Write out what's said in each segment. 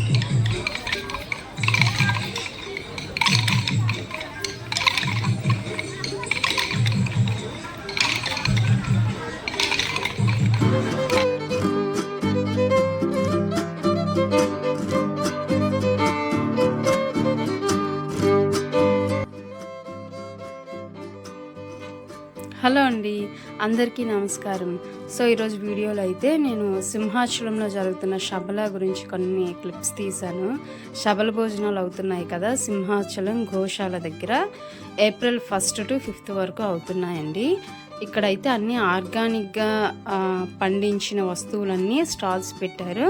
Hello అండి, అందరికీ నమస్కారం. సో ఈరోజు వీడియోలో అయితే నేను సింహాచలంలో జరుగుతున్న శబల గురించి కొన్ని క్లిప్స్ తీశాను. శబల భోజనాలు అవుతున్నాయి కదా సింహాచలం గోశాల దగ్గర. ఏప్రిల్ 1 to 5 వరకు అవుతున్నాయండి. ఇక్కడైతే అన్నీ ఆర్గానిక్గా పండించిన వస్తువులన్నీ స్టాల్స్ పెట్టారు.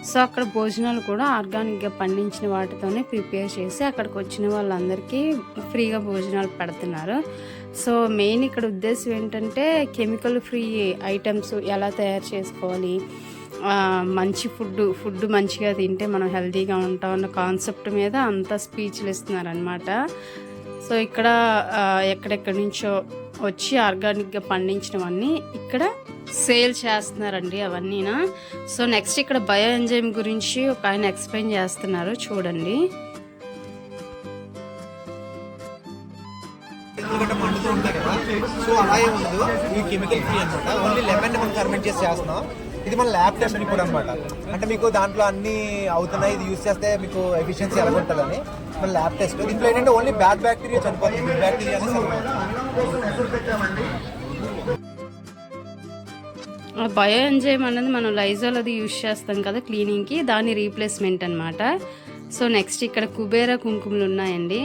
సో అక్కడ భోజనాలు కూడా ఆర్గానిక్గా పండించిన వాటితోనే ప్రిపేర్ చేసి అక్కడికి వచ్చిన వాళ్ళందరికీ ఫ్రీగా భోజనాలు పెడుతున్నారు. సో మెయిన్ ఇక్కడ ఉద్దేశం ఏంటంటే కెమికల్ ఫ్రీ ఐటమ్స్ ఎలా తయారు చేసుకోవాలి, మంచి ఫుడ్ మంచిగా తింటే మనం హెల్తీగా ఉంటాం అన్న కాన్సెప్ట్ మీద అంతా స్పీచ్లు ఇస్తున్నారనమాట. సో ఇక్కడ ఎక్కడెక్కడి నుంచో వచ్చి ఆర్గానిక్గా పండించినవన్నీ ఇక్కడ సేల్ చేస్తున్నారండి అవన్నీనా. సో నెక్స్ట్ ఇక్కడ బయో ఎంజైమ్ గురించి ఒక ఆయన ఎక్స్ప్లెయిన్ చేస్తున్నారు, చూడండి. మండుతూ ఉంటాయి కదా, సో అలాగే ఉండదు. ఇది కెమికల్ ఫ్రీ అనమాట. ఓన్లీ లెమన్ మనం ఫర్మెంట్ చేసి చేస్తున్నాం. ఇది మన ల్యాబ్ టెస్ట్ రిపోర్ట్ అనమాట. అంటే మీకు దాంట్లో అన్ని అవుతున్నాయి, ఇది యూస్ చేస్తే మీకు ఎఫిషియన్సీ ఎలా ఉంటుందని మన ల్యాబ్ టెస్ట్. దీంట్లో ఏంటంటే ఓన్లీ బ్యాడ్ బ్యాక్టీరియా చనిపోతుంది, గుడ్ బ్యాక్టీరియా బయో ఎంజైమ్ అనేది మనం లైజాల్ అది యూజ్ చేస్తాం కదా క్లీనింగ్కి, దాని రీప్లేస్మెంట్ అనమాట. సో నెక్స్ట్ ఇక్కడ కుబేరా కుంకుమలు ఉన్నాయండి.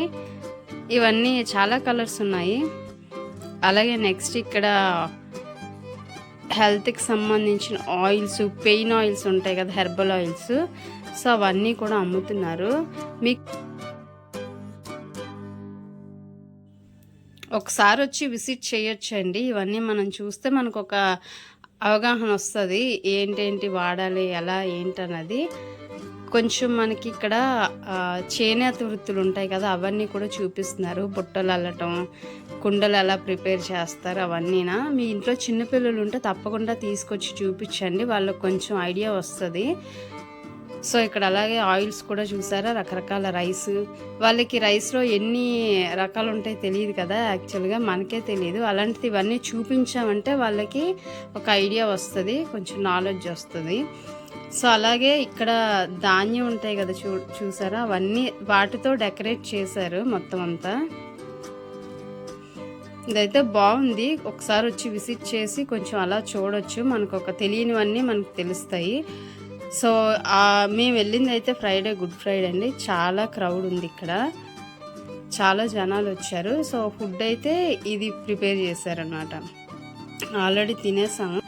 ఇవన్నీ చాలా కలర్స్ ఉన్నాయి. అలాగే నెక్స్ట్ ఇక్కడ హెల్త్కి సంబంధించిన ఆయిల్స్, పెయిన్ ఆయిల్స్ ఉంటాయి కదా, హెర్బల్ ఆయిల్స్. సో అవన్నీ కూడా అమ్ముతున్నారు. మీకు ఒకసారి వచ్చి విజిట్ చేయొచ్చండి. ఇవన్నీ మనం చూస్తే మనకు ఒక అవగాహన వస్తుంది, ఏంటేంటి వాడాలి, ఎలా ఏంటన్నది. కొంచెం మనకి ఇక్కడ చేనేత వృత్తులు ఉంటాయి కదా, అవన్నీ కూడా చూపిస్తున్నారు. బుట్టలు అల్లటం, కుండలు ఎలా ప్రిపేర్ చేస్తారు అవన్నీనా. మీ ఇంట్లో చిన్నపిల్లలు ఉంటే తప్పకుండా తీసుకొచ్చి చూపించండి, వాళ్ళకి కొంచెం ఐడియా వస్తుంది. సో ఇక్కడ అలాగే ఆయిల్స్ కూడా చూసారా, రకరకాల రైస్. వాళ్ళకి రైస్లో ఎన్ని రకాలు ఉంటాయో తెలియదు కదా, యాక్చువల్గా మనకే తెలియదు. అలాంటిది ఇవన్నీ చూపించామంటే వాళ్ళకి ఒక ఐడియా వస్తుంది, కొంచెం నాలెడ్జ్ వస్తుంది. సో అలాగే ఇక్కడ ధాన్యం ఉంటాయి కదా, చూసారా, అవన్నీ వాటితో డెకరేట్ చేశారు మొత్తం అంతా. ఇదైతే బాగుంది, ఒకసారి వచ్చి విజిట్ చేసి కొంచెం అలా చూడొచ్చు. మనకు ఒక తెలియనివన్నీ మనకు తెలుస్తాయి. సో మేము వెళ్ళింది అయితే ఫ్రైడే, గుడ్ ఫ్రైడే అండి. చాలా క్రౌడ్ ఉంది ఇక్కడ, చాలా జనాలు వచ్చారు. సో ఫుడ్ అయితే ఇది ప్రిపేర్ చేశారనమాట. ఆల్రెడీ తినేసాము.